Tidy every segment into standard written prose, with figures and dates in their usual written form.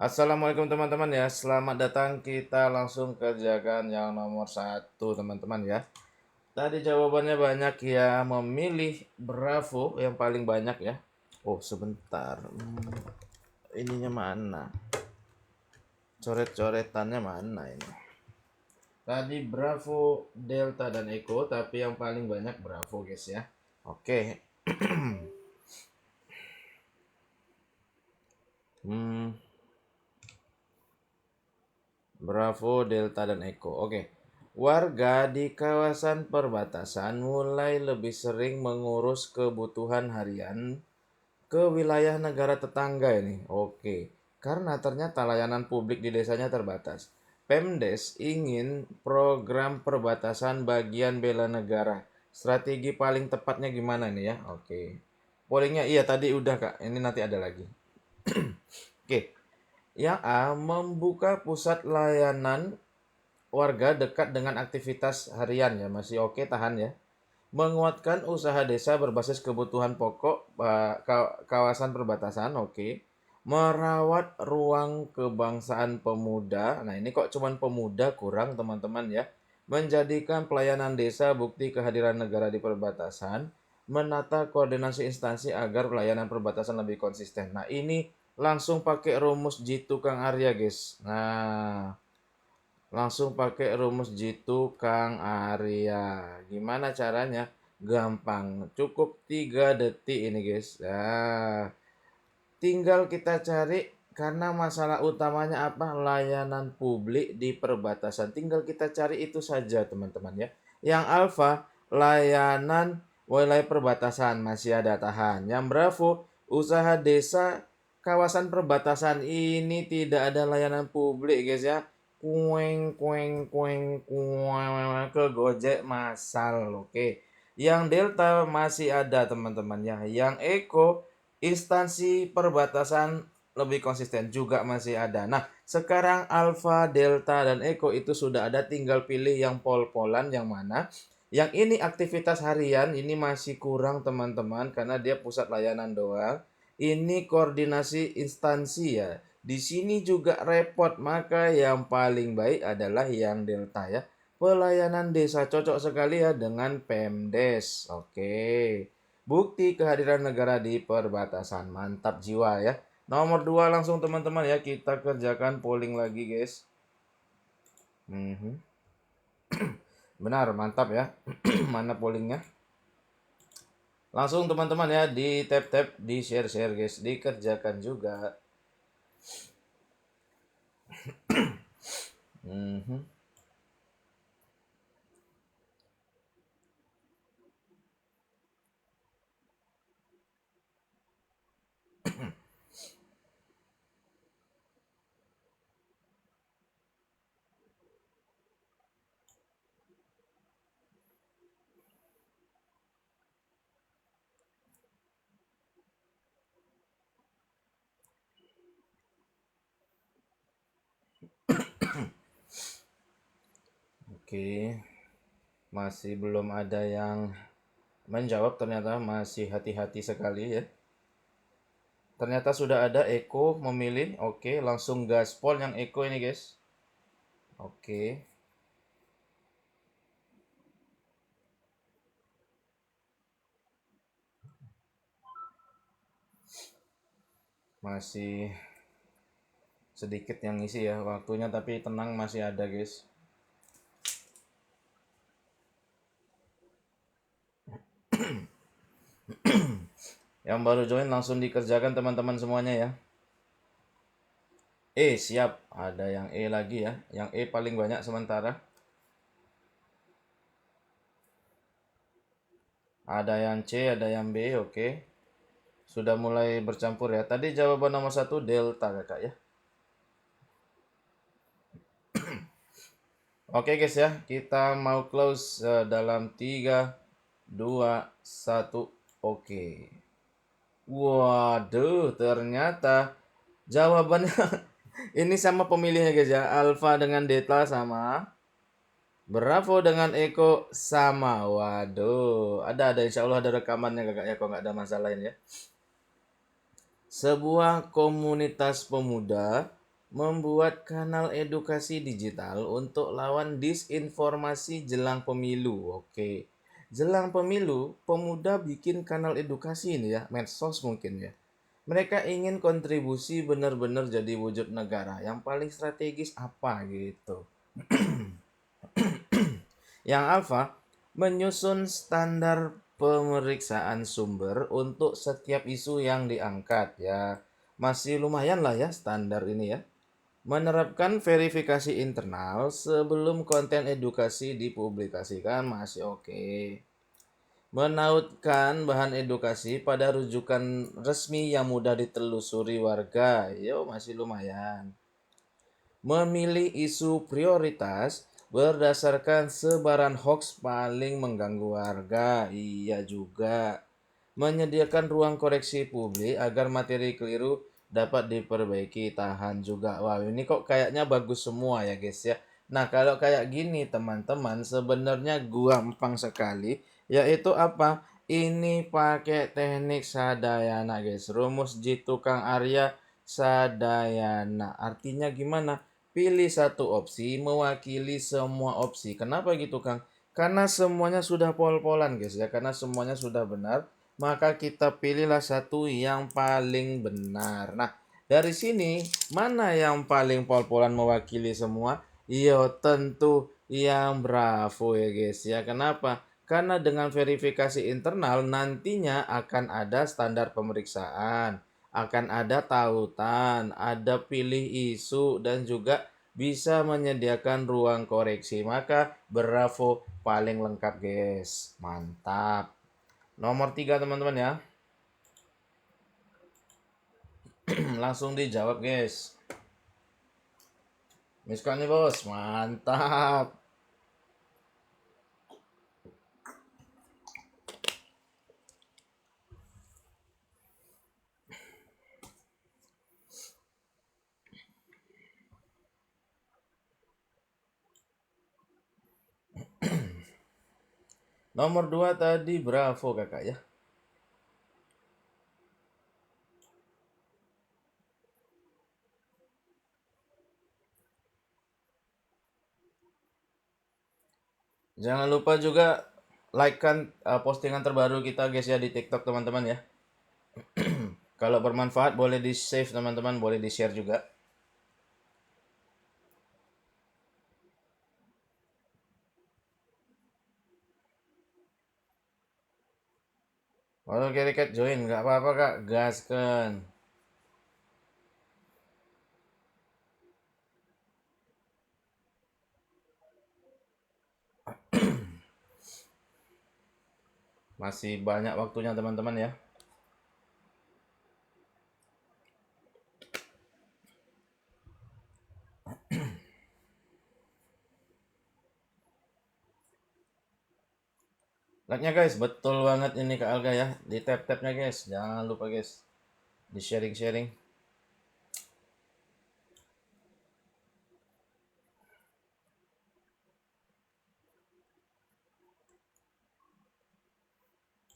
Assalamualaikum teman-teman ya. Selamat datang. Kita langsung kerjakan yang nomor satu teman-teman ya. Tadi jawabannya banyak ya. Memilih Bravo yang paling banyak ya. Oh sebentar. Ininya mana? Coret-coretannya mana ini? Tadi Bravo, Delta dan Echo, tapi yang paling banyak Bravo guys ya. Oke. Bravo, Delta, dan Echo. Oke. Warga di kawasan perbatasan mulai lebih sering mengurus kebutuhan harian ke wilayah negara tetangga ini. Oke. Karena ternyata layanan publik di desanya terbatas. Pemdes ingin program perbatasan bagian bela negara. Strategi paling tepatnya gimana nih ya? Oke. Pollingnya iya tadi udah Kak. Ini nanti ada lagi. Oke. Yang A, membuka pusat layanan warga dekat dengan aktivitas harian ya. Masih oke, tahan ya. Menguatkan usaha desa berbasis kebutuhan pokok kawasan perbatasan, oke. Merawat ruang kebangsaan pemuda. Nah, ini kok cuman pemuda kurang, teman-teman ya. Menjadikan pelayanan desa bukti kehadiran negara di perbatasan. Menata koordinasi instansi agar pelayanan perbatasan lebih konsisten. Nah, ini langsung pakai rumus Jitu Kang Arya, guys. Nah, langsung pakai rumus Jitu Kang Arya. Gimana caranya? Gampang. Cukup 3 detik ini, guys. Nah, tinggal kita cari karena masalah utamanya apa? Layanan publik di perbatasan. Tinggal kita cari itu saja, teman-teman ya. Yang alfa, layanan wilayah perbatasan masih ada, tahan. Yang Bravo, usaha desa kawasan perbatasan ini tidak ada layanan publik, guys ya. Kueng kueng kueng kueng ke Gojek masal, oke. Yang Delta masih ada, teman-teman ya. Yang Eko, instansi perbatasan lebih konsisten juga masih ada. Nah, sekarang Alpha, Delta, dan Eko itu sudah ada. Tinggal pilih yang pol-polan yang mana. Yang ini aktivitas harian, ini masih kurang teman-teman karena dia pusat layanan doang. Ini koordinasi instansi ya. Di sini juga repot, maka yang paling baik adalah yang Delta ya. Pelayanan desa cocok sekali ya dengan Pemdes. Oke. Bukti kehadiran negara di perbatasan. Mantap jiwa ya. Nomor 2 langsung teman-teman ya. Kita kerjakan polling lagi guys. Benar, mantap ya. Mana pollingnya? Langsung teman-teman ya di tap-tap, di share-share guys. Dikerjakan juga. Oke. Masih belum ada yang menjawab, ternyata masih hati-hati sekali ya. Ternyata sudah ada Eko memilih. Oke, langsung gaspol yang Eko ini guys. Oke. Masih sedikit yang isi ya waktunya, tapi tenang masih ada guys. Yang baru join langsung dikerjakan teman-teman semuanya ya. Siap. Ada yang lagi ya. Yang paling banyak sementara. Ada yang C, ada yang B, oke. Sudah mulai bercampur ya. Tadi jawaban nomor 1 Delta kakak ya. Oke guys ya, kita mau close dalam 3, 2, 1, oke. Waduh, ternyata jawabannya ini sama pemilihnya guys ya. Alpha dengan Delta sama. Bravo dengan Eko sama. Waduh, ada insya Allah ada rekamannya kakak ya, kok nggak ada masalah ini ya. Sebuah komunitas pemuda membuat kanal edukasi digital untuk lawan disinformasi jelang pemilu. Oke. Jelang pemilu, pemuda bikin kanal edukasi ini ya, medsos mungkin ya. Mereka ingin kontribusi benar-benar jadi wujud negara. Yang paling strategis apa gitu. Yang alfa, menyusun standar pemeriksaan sumber untuk setiap isu yang diangkat ya. Masih lumayan lah ya standar ini ya. Menerapkan verifikasi internal sebelum konten edukasi dipublikasikan masih oke. Menautkan bahan edukasi pada rujukan resmi yang mudah ditelusuri warga. Yo, masih lumayan. Memilih isu prioritas berdasarkan sebaran hoax paling mengganggu warga. Iya juga. Menyediakan ruang koreksi publik agar materi keliru dapat diperbaiki. Tahan juga. Wah, ini kok kayaknya bagus semua ya guys ya. Nah, kalau kayak gini teman-teman sebenarnya gampang sekali. Yaitu apa? Ini pakai teknik Sadayana guys. Rumus Jitu Kang Arya Sadayana. Artinya gimana? Pilih satu opsi mewakili semua opsi. Kenapa gitu, Kang? Karena semuanya sudah pol-polan, guys ya. Karena semuanya sudah benar, maka kita pilihlah satu yang paling benar. Nah, dari sini mana yang paling pol-polan mewakili semua? Iya, tentu yang Bravo ya, guys ya. Kenapa? Karena dengan verifikasi internal nantinya akan ada standar pemeriksaan, akan ada tautan, ada pilih isu, dan juga bisa menyediakan ruang koreksi. Maka Bravo paling lengkap guys. Mantap. Nomor 3 teman-teman ya. Langsung dijawab guys. Miskan nih bos. Mantap. Nomor 2 tadi Bravo kakak ya. Jangan lupa juga like-kan postingan terbaru kita guys ya di TikTok teman-teman ya. Kalau bermanfaat boleh di-save teman-teman, boleh di-share juga. Oke, Riket join, nggak apa-apa kak, gaskan. Masih banyak waktunya teman-teman ya. Like-nya guys, betul banget ini Kak Alga ya. Di tap-tapnya guys, jangan lupa guys. Di sharing-sharing.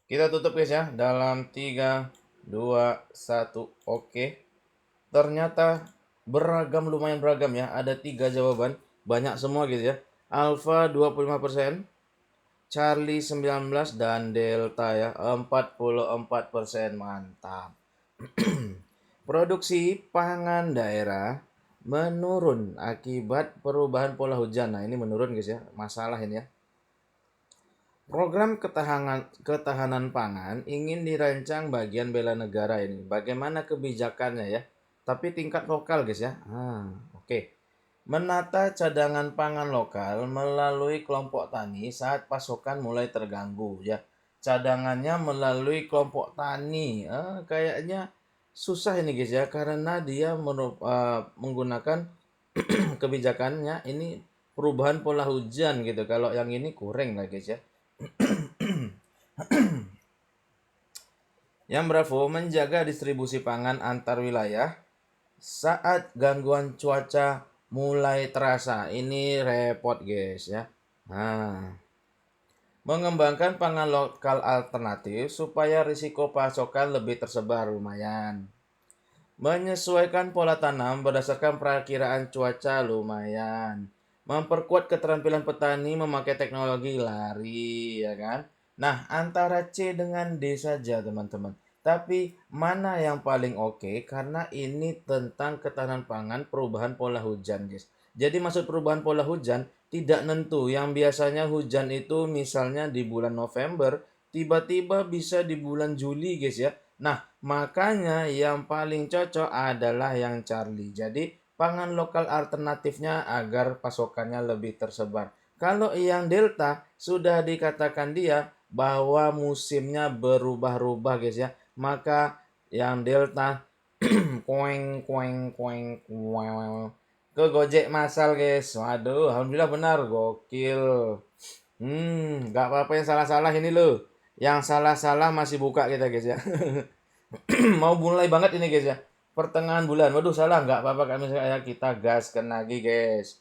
Kita tutup guys ya. Dalam 3, 2, 1. Oke. Ternyata beragam, lumayan beragam ya. Ada 3 jawaban. Banyak semua gitu ya. Alpha 25%, Charlie 19, dan Delta ya 44%. Mantap. Produksi pangan daerah menurun akibat perubahan pola hujan. Nah, ini menurun guys ya. Masalah ini ya. Program ketahanan pangan ingin dirancang bagian bela negara ini. Bagaimana kebijakannya ya? Tapi tingkat lokal guys ya. Oke. Menata cadangan pangan lokal melalui kelompok tani saat pasokan mulai terganggu ya. Cadangannya melalui kelompok tani. Kayaknya susah ini guys ya karena dia menggunakan kebijakannya ini perubahan pola hujan gitu. Kalau yang ini kurang lah guys ya. Yang Bravo menjaga distribusi pangan antar wilayah saat gangguan cuaca mulai terasa. Ini repot guys ya. Nah, mengembangkan pangan lokal alternatif supaya risiko pasokan lebih tersebar lumayan. Menyesuaikan pola tanam berdasarkan perakiraan cuaca lumayan. Memperkuat keterampilan petani memakai teknologi lari, ya kan? Nah, antara C dengan D saja, teman-teman. Tapi mana yang paling oke? Karena ini tentang ketahanan pangan, perubahan pola hujan, guys. Jadi maksud perubahan pola hujan tidak nentu. Yang biasanya hujan itu misalnya di bulan November, tiba-tiba bisa di bulan Juli, guys ya. Nah, makanya yang paling cocok adalah yang Charlie. Jadi, pangan lokal alternatifnya agar pasokannya lebih tersebar. Kalau yang Delta sudah dikatakan dia bahwa musimnya berubah-ubah guys ya. Maka yang Delta koeng koeng koeng koeng ke Gojek masal guys. Waduh, alhamdulillah benar gokil. Nggak apa-apa yang salah-salah ini loh. Yang salah-salah masih buka kita guys ya. Mau mulai banget ini guys ya. Pertengahan bulan. Waduh salah nggak apa-apa kami saya kita gaskan lagi guys.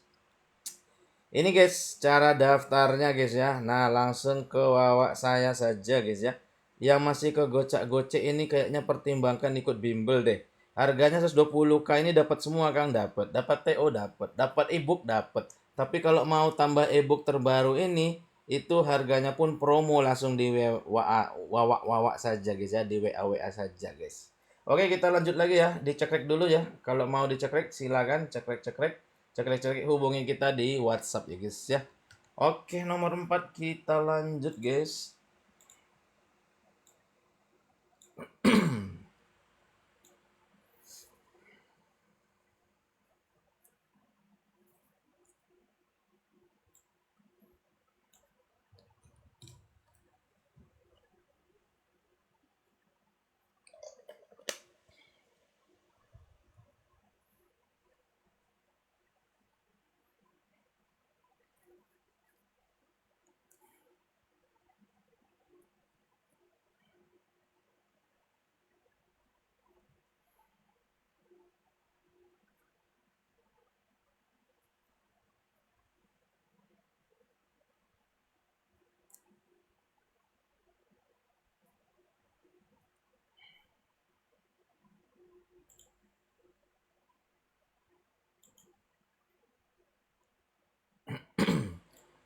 Ini guys cara daftarnya guys ya. Nah langsung ke wawak saya saja guys ya. Yang masih ke gocak-gocek ini kayaknya pertimbangkan ikut bimbel deh. Harganya 120k ini dapat semua Kang, dapat. Dapat TO dapat, dapat ebook dapat. Tapi kalau mau tambah ebook terbaru ini itu harganya pun promo langsung di wawak saja guys ya, di WA saja guys. Oke, kita lanjut lagi ya. Dicekrek dulu ya. Kalau mau dicekrek silakan cekrek-cekrek. Cekrek-cekrek hubungi kita di WhatsApp ya guys ya. Oke, nomor 4 kita lanjut guys.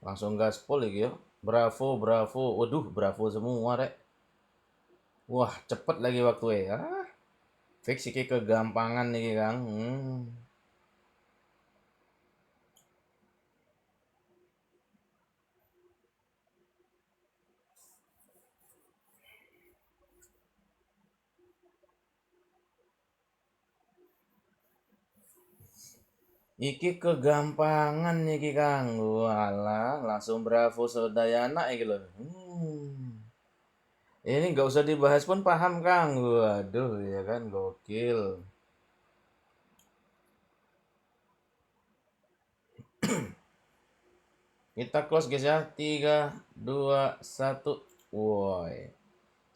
Langsung gaspol lagi ya. Bravo, bravo. Waduh, bravo semua rek. Wah, cepet lagi waktu ya. Fix iki kegampangan nih Kang. Iki kegampangan nih Kang. Walah, langsung bravo Sodayana iki loh. Ini nggak usah dibahas pun paham Kang. Waduh, ya kan gokil. Kita close guys ya. 3, 2, 1. Woi.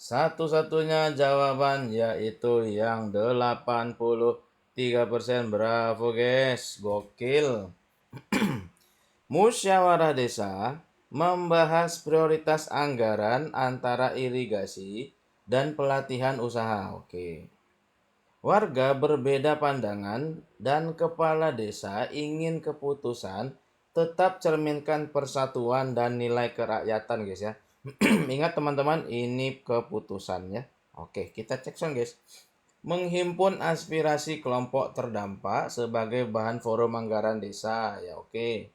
Satu-satunya jawaban yaitu yang 83%. Bravo guys. Gokil. Musyawarah desa membahas prioritas anggaran antara irigasi dan pelatihan usaha. Oke. Warga berbeda pandangan dan kepala desa ingin keputusan tetap cerminkan persatuan dan nilai kerakyatan guys ya. Ingat teman-teman ini keputusannya. Oke, kita cek sound guys. Menghimpun aspirasi kelompok terdampak sebagai bahan forum anggaran desa. Ya oke.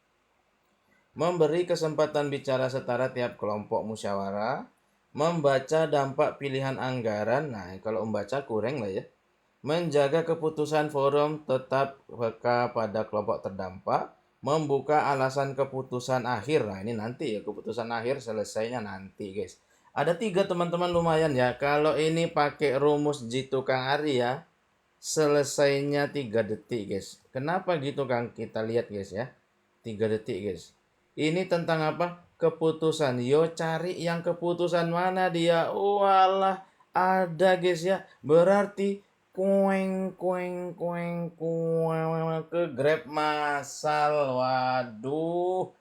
Memberi kesempatan bicara setara tiap kelompok musyawarah. Membaca dampak pilihan anggaran. Nah, kalau membaca kurang lah ya. Menjaga keputusan forum tetap peka pada kelompok terdampak. Membuka alasan keputusan akhir. Nah ini nanti ya, keputusan akhir selesainya nanti guys. Ada 3 teman-teman lumayan ya. Kalau ini pakai rumus jitu Kang Arya, selesainya 3 detik guys. Kenapa gitu Kang? Kita lihat guys ya. 3 detik guys. Ini tentang apa? Keputusan. Yo cari yang keputusan mana dia. Walah, ada guys ya. Berarti kueng kueng kueng kueng ke Grab masal. Waduh.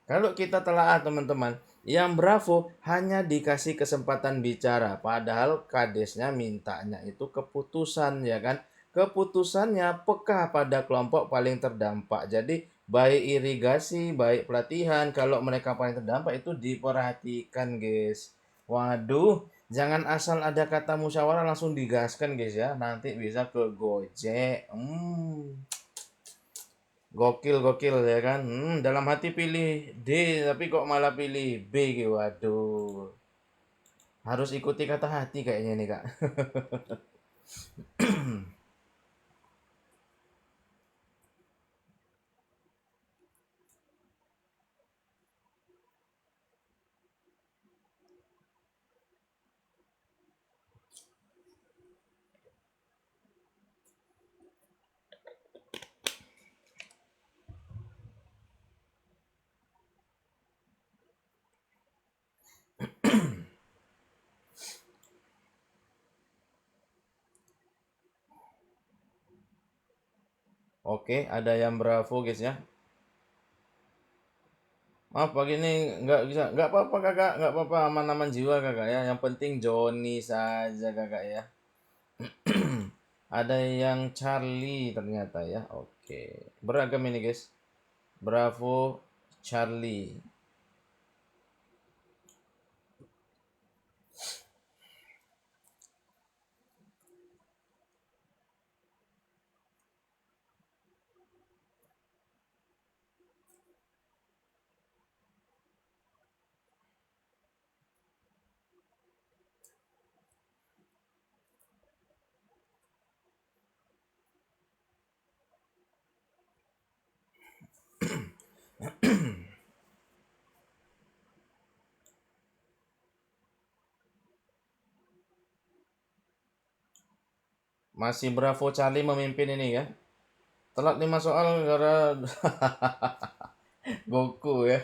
Kalau kita telah teman-teman, Yang Bravo hanya dikasih kesempatan bicara, padahal kadesnya mintanya itu keputusan ya kan. Keputusannya peka pada kelompok paling terdampak. Jadi baik irigasi, baik pelatihan, kalau mereka paling terdampak itu diperhatikan, guys. Waduh, jangan asal ada kata musyawarah langsung digaskan, guys ya. Nanti bisa ke Gojek. Gokil gokil ya kan. Dalam hati pilih D tapi kok malah pilih B gitu. Waduh. Harus ikuti kata hati kayaknya nih, Kak. Oke, ada yang bravo guys ya. Maaf pagi ini nggak bisa. Nggak apa-apa kakak, nggak apa-apa, aman-aman jiwa kakak ya. Yang penting Joni saja kakak ya. Ada yang Charlie ternyata ya. Oke. Beragam ini guys. Bravo Charlie. Masih Bravo Charlie memimpin ini ya. Telat 5 soal gara Goku ya.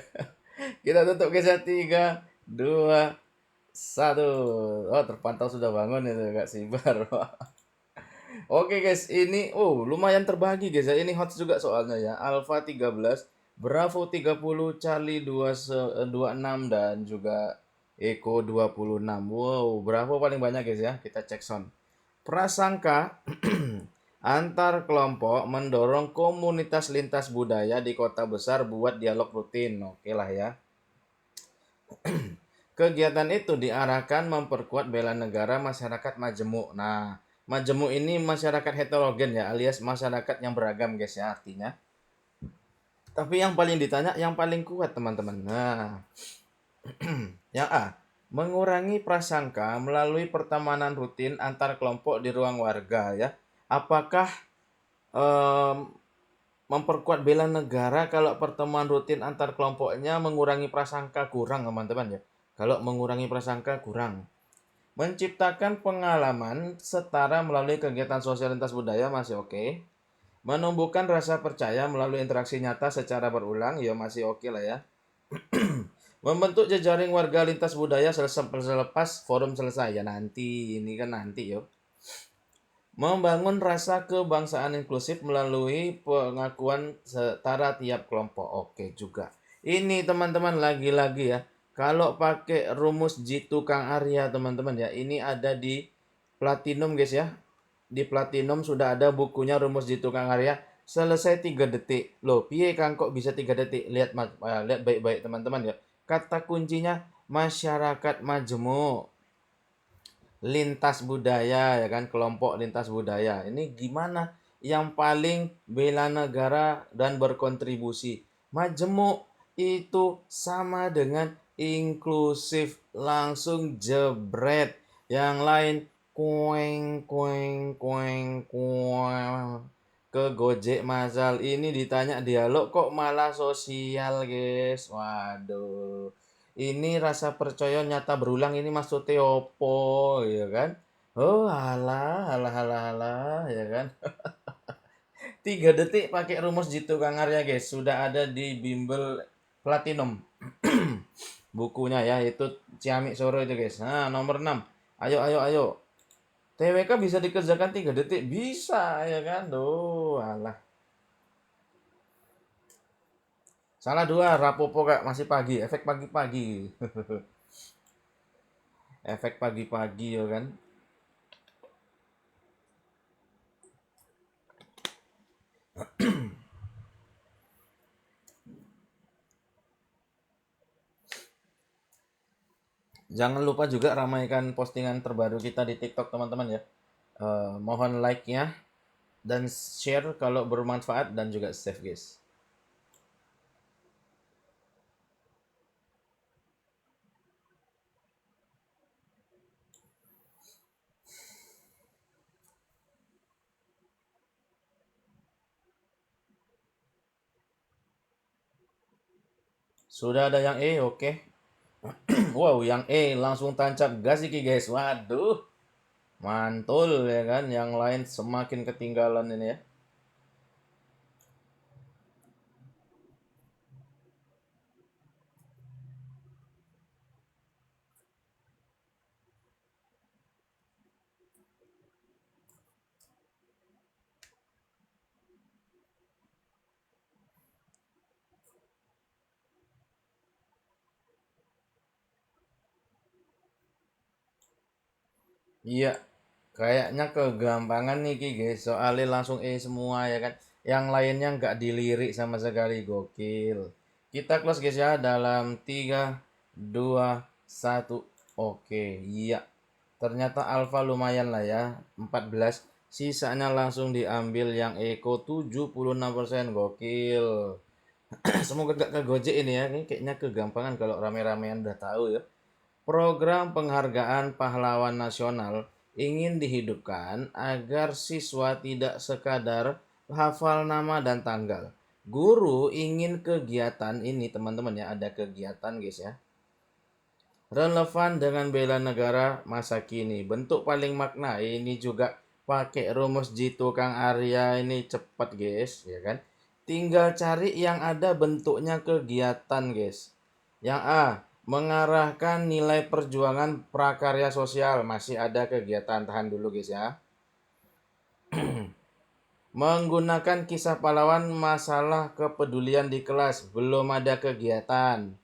Kita tutup guys ya. 3, 2, 1. Oh, terpantau sudah bangun itu Kak Sibar. Oke guys, ini lumayan terbagi guys ya. Ini hot juga soalnya ya. Alpha 13, Bravo 30, Charlie 26 dan juga Eko 26. Wow, Bravo paling banyak guys ya. Kita cek sound. Prasangka antar kelompok mendorong komunitas lintas budaya di kota besar buat dialog rutin. Oke lah ya. Kegiatan itu diarahkan memperkuat bela negara masyarakat majemuk. Nah, majemuk ini masyarakat heterogen ya, alias masyarakat yang beragam guys ya artinya. Tapi yang paling ditanya yang paling kuat teman-teman. Nah, yang A, mengurangi prasangka melalui pertemanan rutin antar kelompok di ruang warga ya. Apakah em, memperkuat bela negara kalau pertemuan rutin antar kelompoknya mengurangi prasangka? Kurang teman-teman ya. Kalau mengurangi prasangka kurang. Menciptakan pengalaman setara melalui kegiatan sosial lintas budaya masih oke. Menumbuhkan rasa percaya melalui interaksi nyata secara berulang ya masih oke lah ya. Membentuk jejaring warga lintas budaya selepas forum selesai ya nanti ini kan nanti yuk. Membangun rasa kebangsaan inklusif melalui pengakuan setara tiap kelompok. Oke juga. Ini teman-teman lagi-lagi ya. Kalau pakai rumus Jitu Kang Arya teman-teman ya. Ini ada di Platinum guys ya. Di Platinum sudah ada bukunya rumus Jitu Kang Arya. Selesai 3 detik. Loh, piye Kang kok bisa 3 detik? Lihat baik-baik teman-teman ya. Kata kuncinya masyarakat majemuk, lintas budaya ya kan, kelompok lintas budaya ini gimana yang paling bela negara dan berkontribusi. Majemuk itu sama dengan inklusif, langsung jebret. Yang lain kueng kueng kueng kueng ke Gojek Masal. Ini ditanya dialog kok malah sosial guys. Waduh, ini rasa percaya nyata berulang ini maksudnya opo ya kan. Oh alah alah alah alah ya kan. 3 detik pakai rumus Jitu Kangar ya guys, sudah ada di Bimbel Platinum. Bukunya ya itu Ciamik Soro itu guys. Nah nomor 6, ayo ayo ayo, TWK bisa dikerjakan 3 detik bisa ya kan. Duh alah. Salah dua, rapopo kak, masih pagi, efek pagi-pagi. Efek pagi-pagi ya kan. Jangan lupa juga ramaikan postingan terbaru kita di TikTok teman-teman ya. Mohon like-nya dan share kalau bermanfaat dan juga save guys. Sudah ada yang E, oke. Wow, yang E langsung tancap gas iki guys. Waduh, mantul ya kan. Yang lain semakin ketinggalan ini ya. Iya, kayaknya kegampangan nih Ki guys. Soalnya langsung E semua ya kan. Yang lainnya nggak dilirik sama sekali, gokil. Kita close guys ya dalam 3, 2, 1. Oke, iya. Ternyata Alfa lumayan lah ya, 14. Sisanya langsung diambil yang Eko 76%, gokil. Semoga gak ke Gojek ini ya. Ini kayaknya kegampangan kalau rame-ramean udah tahu ya. Program penghargaan pahlawan nasional ingin dihidupkan agar siswa tidak sekadar hafal nama dan tanggal. Guru ingin kegiatan ini teman-teman ya, ada kegiatan guys ya, relevan dengan bela negara masa kini. Bentuk paling makna ini juga pakai rumus Jitu Kang Arya, ini cepat guys ya kan. Tinggal cari yang ada bentuknya kegiatan guys. Yang A, mengarahkan nilai perjuangan prakarya sosial, masih ada kegiatan, tahan dulu guys ya. Menggunakan kisah pahlawan masalah kepedulian di kelas, belum ada kegiatan.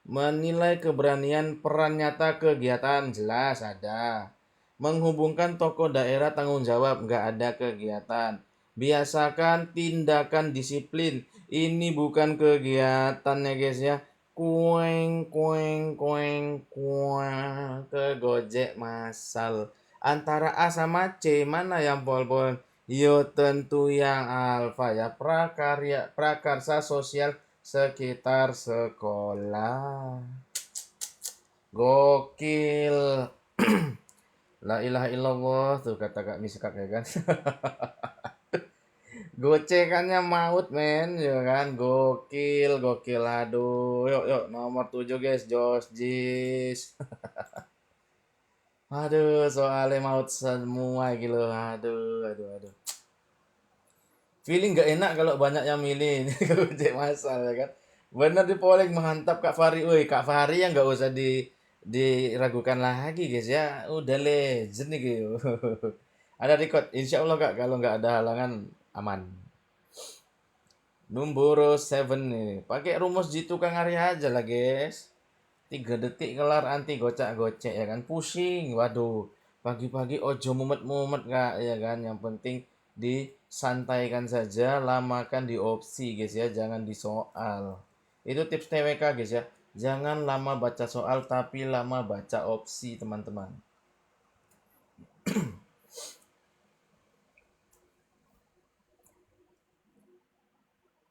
Menilai keberanian peran nyata kegiatan, jelas ada. Menghubungkan tokoh daerah tanggung jawab, nggak ada kegiatan. Biasakan tindakan disiplin, ini bukan kegiatan ya guys ya. Kueng kueng kueng kueng ke Gojek masal. Antara A sama C mana yang pol-pol? Yo tentu yang alfa ya, prakarya prakarsa sosial sekitar sekolah. Gokil. La ilaha illallah tuh kata Kak Miskak ya kan. Gocekannya maut men ya kan. Gokil, gokil. Aduh, yuk yuk nomor 7 guys, Josh Jis. Aduh, soalnya maut semua gitu. Aduh, aduh, aduh. Feeling gak enak kalau banyak yang milih ini Gojek masal ya kan. Bener di polling mantap Kak Fahri. Woi, Kak Fahri yang nggak usah diragukan lagi guys ya. Udah legend nih gitu. Ada record. Insya Allah Kak kalau nggak ada halangan aman. Numburo 7 nih. Pakai rumus jitu Kang Arya aja lah guys. 3 detik kelar anti gocak-gocek ya kan. Pusing. Waduh. Pagi-pagi ojo mumet-mumet Kak ya kan. Yang penting disantaikan saja, lamakan di opsi guys ya, jangan di soal. Itu tips TWK guys ya. Jangan lama baca soal tapi lama baca opsi teman-teman.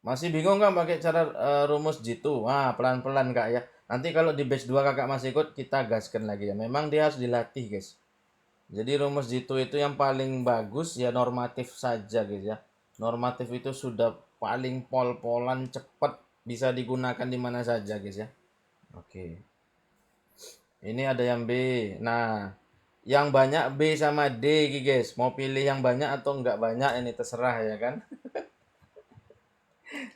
Masih bingung kan pakai cara rumus jitu? Wah, pelan-pelan Kak ya. Nanti kalau di batch 2 Kakak masih ikut, kita gaskan lagi ya. Memang dia harus dilatih guys. Jadi rumus jitu itu yang paling bagus ya normatif saja guys ya. Normatif itu sudah paling pol-polan, cepat, bisa digunakan di mana saja guys ya. Oke. Ini ada yang B. Nah, yang banyak B sama D guys. Mau pilih yang banyak atau enggak banyak ini terserah ya kan.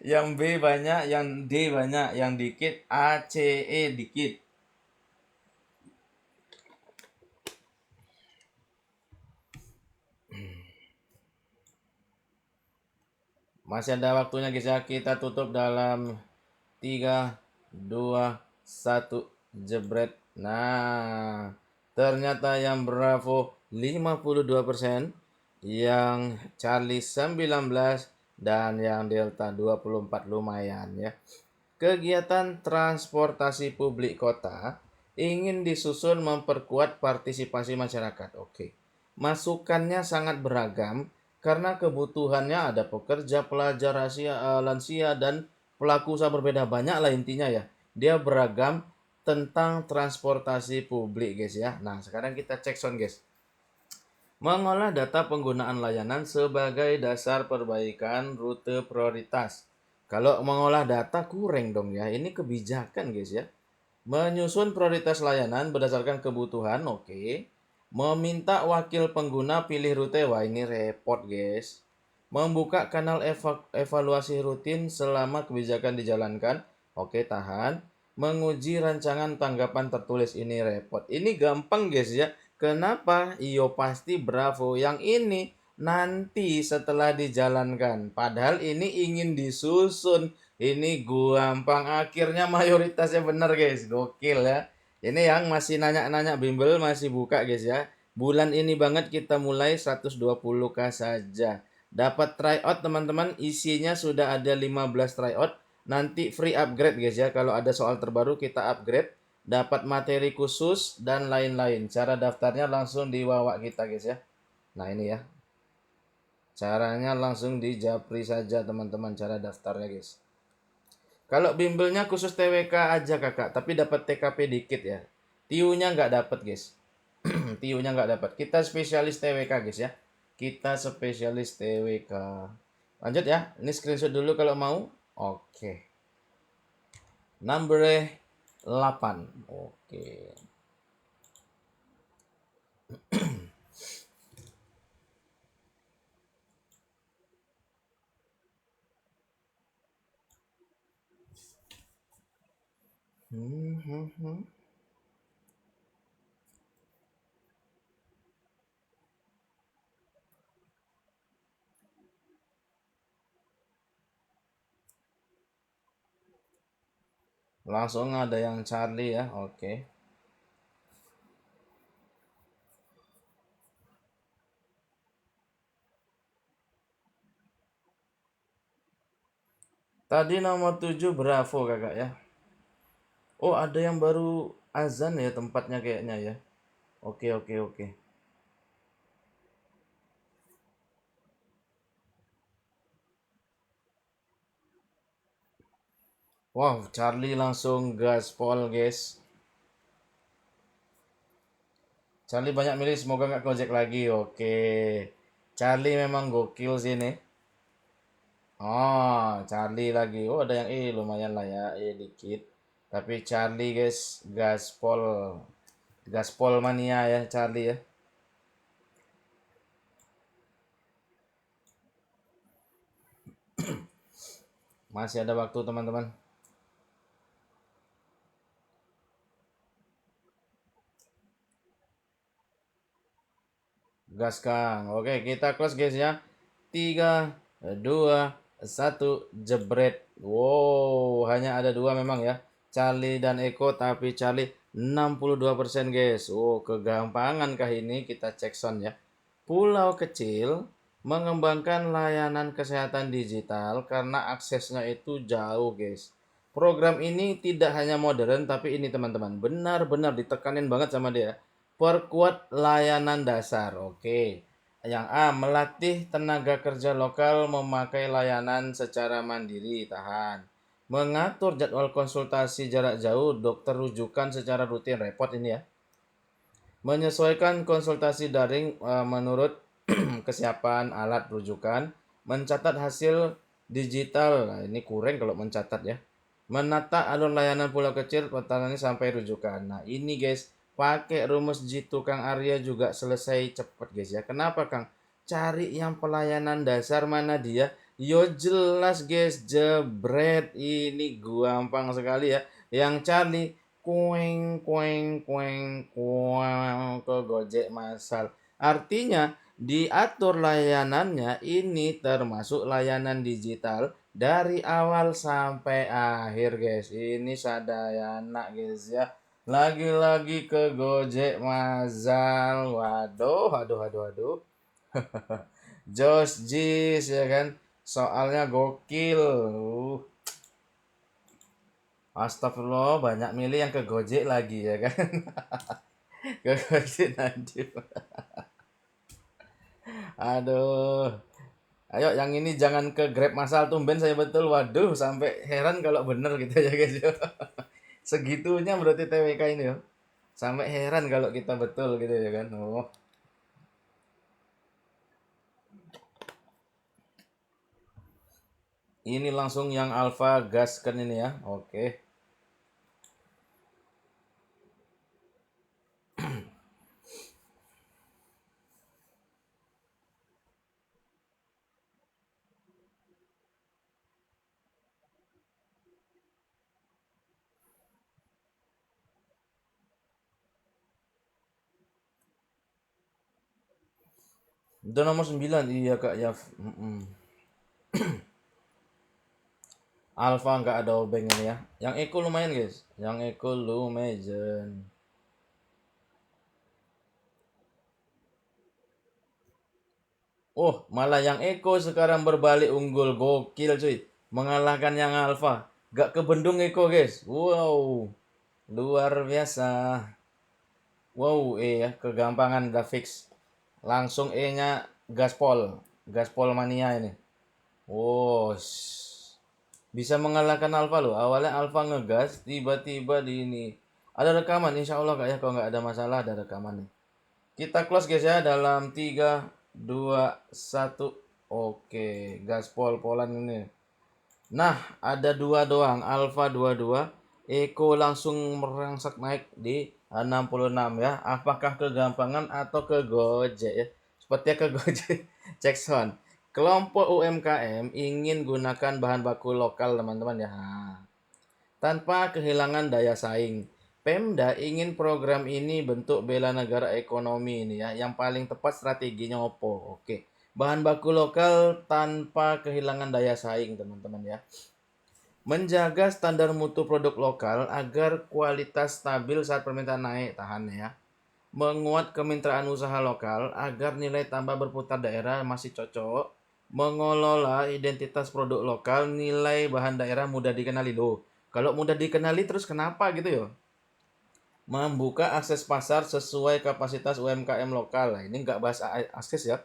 Yang B banyak, yang D banyak, yang dikit A, C, E dikit. Masih ada waktunya guys ya. Kita tutup dalam 3, 2, 1, jebret. Nah, ternyata yang Bravo 52%, yang Charlie 19, dan yang Delta 24, lumayan ya. Kegiatan transportasi publik kota ingin disusun memperkuat partisipasi masyarakat. Oke. Masukannya sangat beragam karena kebutuhannya ada pekerja, pelajar, lansia, dan pelaku usaha berbeda. Banyak lah intinya ya. Dia beragam tentang transportasi publik guys ya. Nah sekarang kita cek sound guys. Mengolah data penggunaan layanan sebagai dasar perbaikan rute prioritas. Kalau mengolah data kurang dong ya. Ini kebijakan guys ya. Menyusun prioritas layanan berdasarkan kebutuhan, oke. Meminta wakil pengguna pilih rute, wah ini repot guys. Membuka kanal evaluasi rutin selama kebijakan dijalankan, oke tahan. Menguji rancangan tanggapan tertulis, ini repot. Ini gampang guys ya. Kenapa? Iyo pasti Bravo. Yang ini nanti setelah dijalankan. Padahal ini ingin disusun. Ini gampang. Akhirnya mayoritasnya benar guys. Gokil ya. Ini yang masih nanya-nanya bimbel masih buka guys ya. Bulan ini banget kita mulai 120k saja. Dapat tryout teman-teman. Isinya sudah ada 15 tryout. Nanti free upgrade guys ya. Kalau ada soal terbaru kita upgrade. Dapat materi khusus dan lain-lain. Cara daftarnya langsung di wawak kita guys ya. Nah ini ya. Caranya langsung di japri saja teman-teman cara daftarnya guys. Kalau bimbelnya khusus TWK aja kakak, tapi dapat TKP dikit ya. TIU-nya nggak dapat guys. TIU-nya nggak dapat. Kita spesialis TWK guys ya. Kita spesialis TWK. Lanjut ya. Ini screenshot dulu kalau mau. Oke. Number 8. Oke. Langsung ada yang Charlie ya. Oke. Tadi nomor 7 Bravo kakak ya. Oh ada yang baru azan ya tempatnya kayaknya ya. Oke oke oke. Wow, Charlie langsung gaspol guys. Charlie banyak milih, semoga nggak Gojek lagi. Oke. Charlie memang gokil sih nih. Oh, Charlie lagi. Oh, ada yang lumayan lah ya. Dikit. Tapi Charlie guys, gaspol. Gaspol mania ya Charlie ya. Masih ada waktu teman-teman. Gas Kang. Oke, kita close guys ya. 3, 2, 1, jebret. Wow, hanya ada dua memang ya. Charlie dan Eko, tapi Charlie 62% guys. Oh, kegampangan kah ini? Kita cek sound ya. Pulau kecil mengembangkan layanan kesehatan digital karena aksesnya itu jauh guys. Program ini tidak hanya modern, tapi ini teman-teman benar-benar ditekanin banget sama dia. Perkuat layanan dasar. Oke. Yang A, melatih tenaga kerja lokal memakai layanan secara mandiri. Tahan. Mengatur jadwal konsultasi jarak jauh, dokter rujukan secara rutin. Repot ini ya. Menyesuaikan konsultasi daring menurut kesiapan alat rujukan. Mencatat hasil digital. Nah, ini kurang kalau mencatat ya. Menata alur layanan pulau kecil petani sampai rujukan. Nah ini guys, pakai rumus jitu Kang Arya juga selesai cepet guys ya. Kenapa Kang? Cari yang pelayanan dasar mana dia? Yo jelas guys, jebret. Ini gampang sekali ya. Yang cari kueng kueng kueng kueng ke Gojek masal. Artinya Diatur layanannya ini termasuk layanan digital dari awal sampai akhir guys. Ini Sadayana guys ya. Lagi-lagi ke Gojek Mazal. Waduh, aduh, aduh, aduh. Josh Jis ya kan. Soalnya gokil. Astagfirullah, banyak milih yang ke Gojek lagi ya kan. Ke Gojek nanti. Aduh. Ayo yang ini jangan ke Grab masal tumben saya betul. Waduh, sampai heran kalau bener gitu ya guys. Segitunya berarti TWK ini ya. Sampai heran kalau kita betul gitu ya kan. Oh, ini langsung yang alpha gaskan ini ya. Oke. Udah nomor 9 iya Kak ya. Alpha nggak ada obeng ini ya. Yang Eco lumayan guys. Yang Eco lumayan. Oh, malah yang Eko sekarang berbalik unggul. Gokil cuy. Mengalahkan yang Alpha. Gak kebendung Eko guys. Wow. Luar biasa. Wow, ya. Kegampangan udah fix. Langsung E-nya gaspol. Gaspol mania ini. Wow. Bisa mengalahkan Alpha loh. Awalnya Alpha ngegas. Tiba-tiba di ini. Ada rekaman. Insya Allah kak ya. Kalau nggak ada masalah ada rekaman nih. Kita close guys ya dalam 3 2 1. Oke, gaspol Poland ini. Nah, ada dua doang, Alpha 22, Eko langsung merangsak naik di 66 ya. Apakah kegampangan atau ke Gojek ya? Sepertinya ke Gojek. Cek sound. Kelompok UMKM ingin gunakan bahan baku lokal teman-teman ya. Tanpa kehilangan daya saing. Pemda ingin program ini bentuk bela negara ekonomi ini ya. Yang paling tepat strateginya opo. Oke. Bahan baku lokal tanpa kehilangan daya saing teman-teman ya. Menjaga standar mutu produk lokal agar kualitas stabil saat permintaan naik. Tahan ya. Menguat kemitraan usaha lokal agar nilai tambah berputar daerah masih cocok. Mengelola identitas produk lokal, nilai bahan daerah mudah dikenali loh. Kalau mudah dikenali terus kenapa gitu ya? Membuka akses pasar sesuai kapasitas UMKM lokal. Nah, ini nggak bahas akses ya.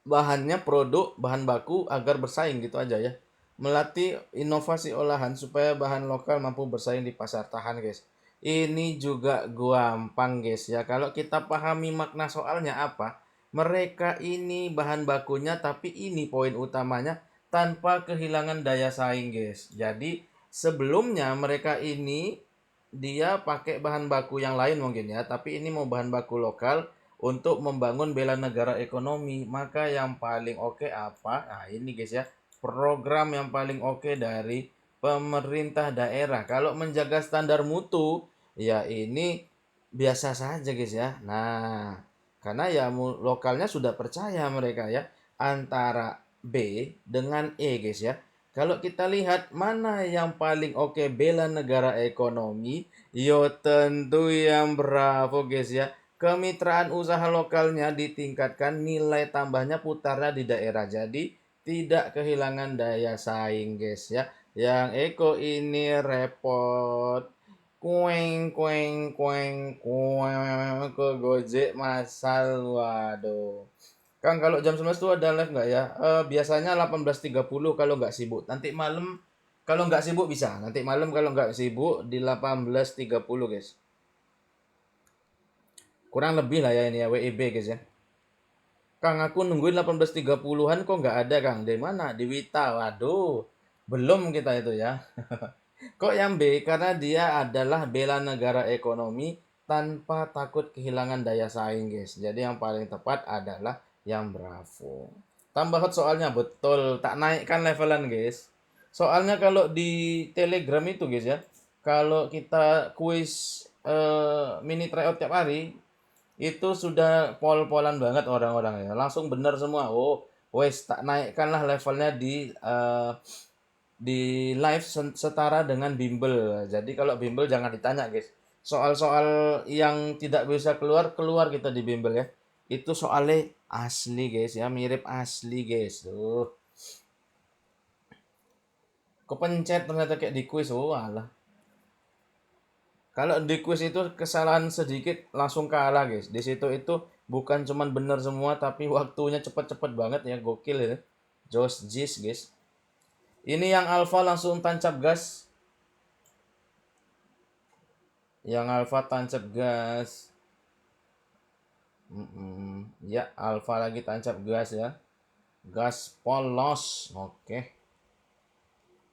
Bahannya produk, bahan baku agar bersaing gitu aja ya. Melatih inovasi olahan supaya bahan lokal mampu bersaing di pasar. Tahan guys. Ini juga gampang guys ya. Kalau kita pahami makna soalnya apa? Mereka ini bahan bakunya tapi ini poin utamanya tanpa kehilangan daya saing guys. Jadi sebelumnya mereka ini dia pakai bahan baku yang lain mungkin ya, tapi ini mau bahan baku lokal untuk membangun bela negara ekonomi. Maka yang paling oke apa? Nah, ini guys ya. Program yang paling oke dari pemerintah daerah. Kalau menjaga standar mutu, ya ini biasa saja guys ya. Nah, karena ya lokalnya sudah percaya mereka ya. Antara B dengan E guys ya. Kalau kita lihat mana yang paling oke bela negara ekonomi, yo tentu yang bravo guys ya. Kemitraan usaha lokalnya ditingkatkan, nilai tambahnya putarnya di daerah. Jadi tidak kehilangan daya saing guys ya. Yang Eko ini repot. Kueng kueng kueng kueng ke Gojek masal. Waduh. Kang kalau jam 11 tuh ada live nggak ya? Biasanya 18.30 kalau nggak sibuk. Nanti malam kalau nggak sibuk bisa. Nanti malam kalau nggak sibuk di 18.30 guys. Kurang lebih lah ya ini ya WIB guys ya. Kang aku nungguin 18.30-an kok nggak ada Kang. Di mana? Di Wita. Waduh. Belum kita itu ya. Kok yang B? Karena dia adalah bela negara ekonomi tanpa takut kehilangan daya saing guys. Jadi yang paling tepat adalah yang Bravo. Tambah hot soalnya betul. Tak naikkan levelan guys. Soalnya kalau di Telegram itu guys ya. Kalau kita kuis mini tryout tiap hari Itu sudah pol-polan banget orang-orang ya. Langsung benar semua. Oh, wes tak naikkanlah levelnya di live setara dengan bimbel. Jadi kalau bimbel jangan ditanya, guys. Soal-soal yang tidak bisa keluar, keluar kita di bimbel ya. Itu soalnya asli, guys ya, mirip asli, guys. Tuh, kepencet ternyata kayak di quiz. Oh, alah. Kalau di quiz itu kesalahan sedikit langsung kalah, guys. Di situ itu bukan cuman bener semua tapi waktunya cepet-cepet banget ya, gokil ya. Josh Jis, guys. Ini yang alpha langsung tancap gas. Yang alpha tancap gas. Ya, alpha lagi tancap gas ya. Gas polos. Oke.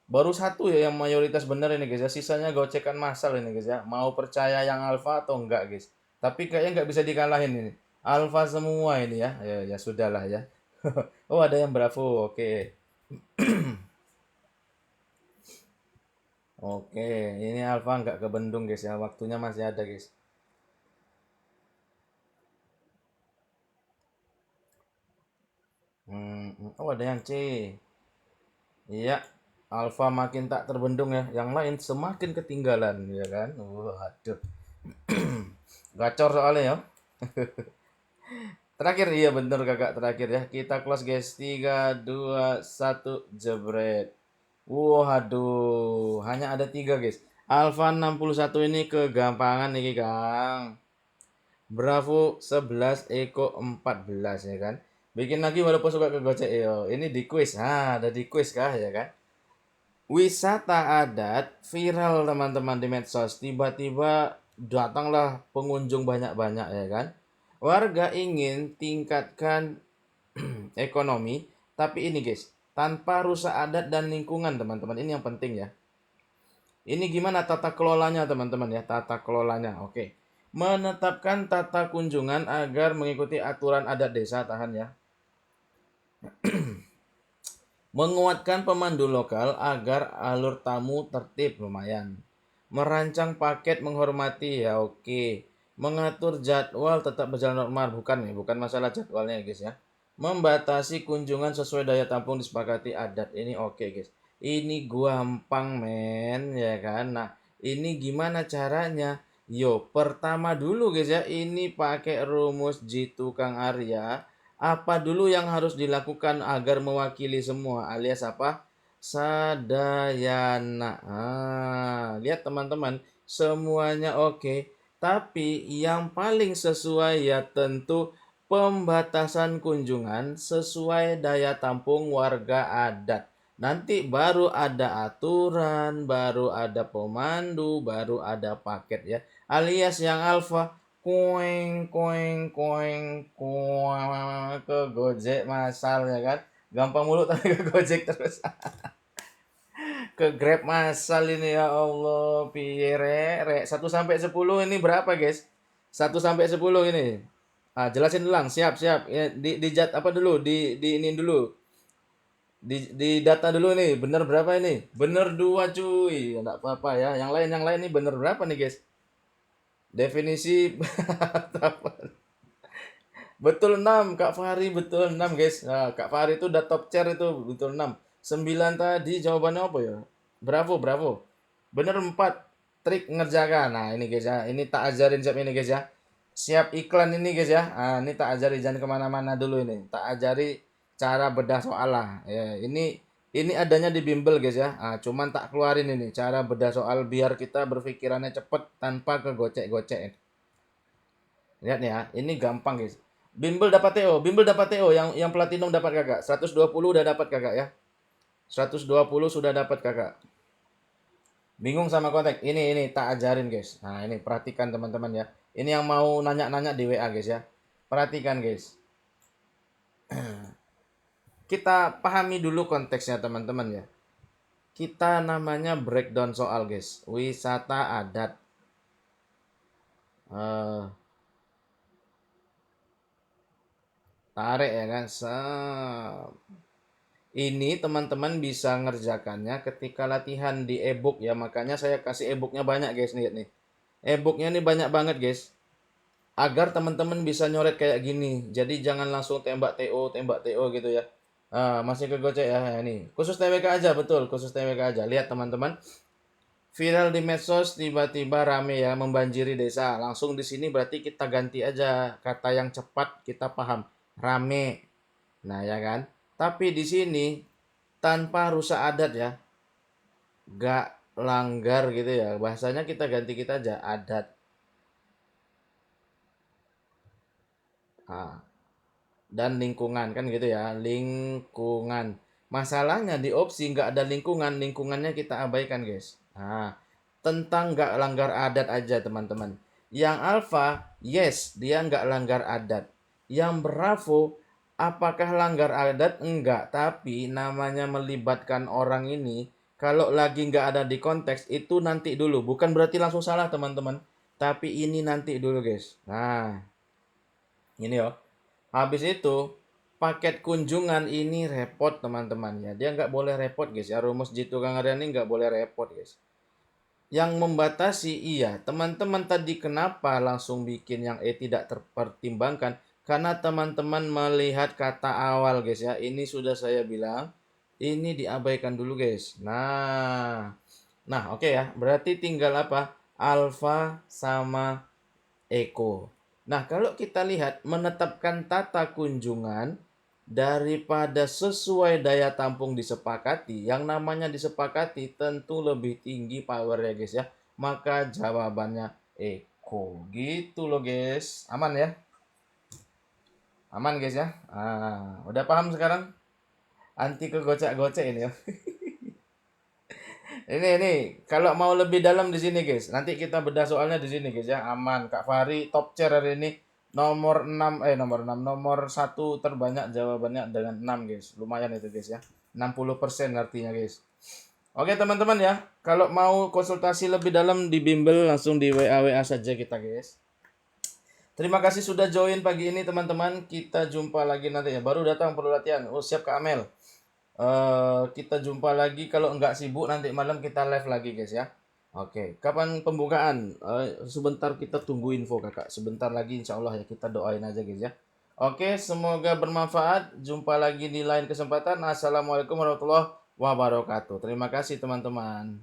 Baru satu ya yang mayoritas benar ini guys ya. Sisanya gocekan massal ini guys ya. Mau percaya yang alpha atau enggak guys. Tapi kayaknya nggak bisa dikalahin ini. Alpha semua ini ya. Ya, ya sudahlah ya. Oh, ada yang bravo. Oke. Oke, ini alpha nggak ke Bendung guys ya. Waktunya masih ada guys. Oh, ada yang C. Iya, alpha makin tak terbendung ya. Yang lain semakin ketinggalan ya kan. Waduh. Gacor soalnya ya. Terakhir, iya bener kakak, terakhir ya. Kita close guys. 3, 2, 1, jebret. Waduh, hanya ada 3 guys. Alpha 61 ini kegampangan nih Kang. Bravo 11, Eko 14 ya kan. Bikin lagi walaupun suka ke gocek yo. Ini di quiz. Ada di quiz kah ya kan. Wisata adat viral teman-teman di medsos. Tiba-tiba datanglah pengunjung banyak-banyak ya kan. Warga ingin tingkatkan ekonomi, tapi ini guys, tanpa rusak adat dan lingkungan teman-teman. Ini yang penting ya. Ini gimana tata kelolanya teman-teman ya, tata kelolanya. Oke. Menetapkan tata kunjungan agar mengikuti aturan adat desa, tahan ya. Menguatkan pemandu lokal agar alur tamu tertib, lumayan. Merancang paket menghormati, ya oke. Mengatur jadwal tetap berjalan normal, bukan nih, bukan masalah jadwalnya guys ya. Membatasi kunjungan sesuai daya tampung disepakati adat, ini oke guys. Ini gampang men, ya kan. Nah, ini gimana caranya? Yo, pertama dulu guys ya, ini pakai rumus jitu Kang Arya. Apa dulu yang harus dilakukan agar mewakili semua, alias apa? Sadayana. Lihat teman-teman, semuanya oke. Tapi yang paling sesuai ya tentu pembatasan kunjungan sesuai daya tampung warga adat. Nanti baru ada aturan, baru ada pemandu, baru ada paket ya. Alias yang alfa, koeng koeng koeng koeng ke Gojek masal ya kan. Gampang mulu tapi ke Gojek terus. Ke Grab masal ini ya Allah. Piye rek. 1 sampai 10 ini berapa, guys? 1 sampai 10 ini. Jelasin ulang. Siap, siap. Ya, di jat apa dulu? Di ini dulu. Di data dulu nih. Bener berapa ini? Bener 2 cuy. Enggak apa-apa ya. Yang lain nih bener berapa nih, guys? Definisi betul 6 Kak Fahri betul 6 guys. Nah, Kak Fahri itu udah top chair itu betul 6. 9 tadi jawabannya apa ya? Bravo, bravo. Bener 4 trik ngerjakan. Nah, ini guys ya. Ini tak ajarin siap ini guys ya. Siap iklan ini guys ya. Ini tak ajari jangan kemana-mana dulu ini. Tak ajari cara bedah soal lah. Ya, ini adanya di bimbel guys ya. Cuman tak keluarin ini cara bedah soal biar kita berpikirannya cepet tanpa kegocek-gocek. Lihat nih ya, ini gampang guys. Bimbel dapat TO, yang platinum dapat kakak. 120 udah dapat kakak ya. 120 sudah dapat kakak. Bingung sama kontak? Ini tak ajarin guys. Nah ini perhatikan teman-teman ya. Ini yang mau nanya-nanya di WA guys ya. Perhatikan guys. Kita pahami dulu konteksnya teman-teman ya. Kita namanya breakdown soal guys. Wisata adat. Eh, tarik ya kan. Ini teman-teman bisa ngerjakannya ketika latihan di e-book ya. Makanya saya kasih e-booknya banyak guys nih. E-booknya nih banyak banget guys. agar teman-teman bisa nyoret kayak gini. Jadi jangan langsung tembak TO gitu ya. Masih kegocek ya ini. Khusus TWK aja, betul, khusus TWK aja. Lihat teman-teman, viral di medsos tiba-tiba rame ya membanjiri desa. Langsung di sini berarti kita ganti aja kata yang cepat kita paham. Rame. Nah, ya kan? Tapi di sini tanpa rusak adat ya. Gak langgar gitu ya. Bahasanya kita ganti kita aja adat. Ah, dan lingkungan kan gitu ya, lingkungan. Masalahnya di opsi nggak ada lingkungan, lingkungannya kita abaikan guys. Nah, tentang nggak langgar adat aja teman-teman. Yang alfa, yes, dia nggak langgar adat. Yang bravo, apakah langgar adat? Enggak, tapi namanya melibatkan orang ini, kalau lagi nggak ada di konteks, itu nanti dulu. Bukan berarti langsung salah teman-teman, tapi ini nanti dulu guys. Nah, ini ya. Habis itu, paket kunjungan ini repot teman-teman ya. Dia nggak boleh repot guys ya. Rumus Jitu Kang Arya ini nggak boleh repot guys. Yang membatasi iya. Teman-teman tadi kenapa langsung bikin yang tidak terpertimbangkan? Karena teman-teman melihat kata awal guys ya. Ini sudah saya bilang. Ini diabaikan dulu guys. Nah oke ya. Berarti tinggal apa? Alfa sama Eko. Nah, kalau kita lihat menetapkan tata kunjungan daripada sesuai daya tampung disepakati, yang namanya disepakati tentu lebih tinggi power ya guys ya. Maka jawabannya Eko. Gitu loh guys. Aman ya? Aman guys ya? Udah paham sekarang? Anti kegocek-gocek ini ya. Ini kalau mau lebih dalam di sini guys. Nanti kita bedah soalnya di sini guys ya. Aman. Kak Fahri top chair hari ini nomor 6 nomor 1 terbanyak jawabannya dengan 6 guys. Lumayan itu guys ya. 60% artinya guys. Oke teman-teman ya. Kalau mau konsultasi lebih dalam di bimbel langsung di WA saja kita guys. Terima kasih sudah join pagi ini teman-teman. Kita jumpa lagi nanti ya. Baru datang perlu latihan. Oh siap Kak Amel. Kita jumpa lagi kalau nggak sibuk nanti malam kita live lagi guys ya. Oke, kapan pembukaan? Sebentar kita tunggu info kakak. Sebentar lagi insya Allah ya kita doain aja guys ya. Oke, semoga bermanfaat. Jumpa lagi di lain kesempatan. Assalamualaikum warahmatullahi wabarakatuh. Terima kasih teman-teman.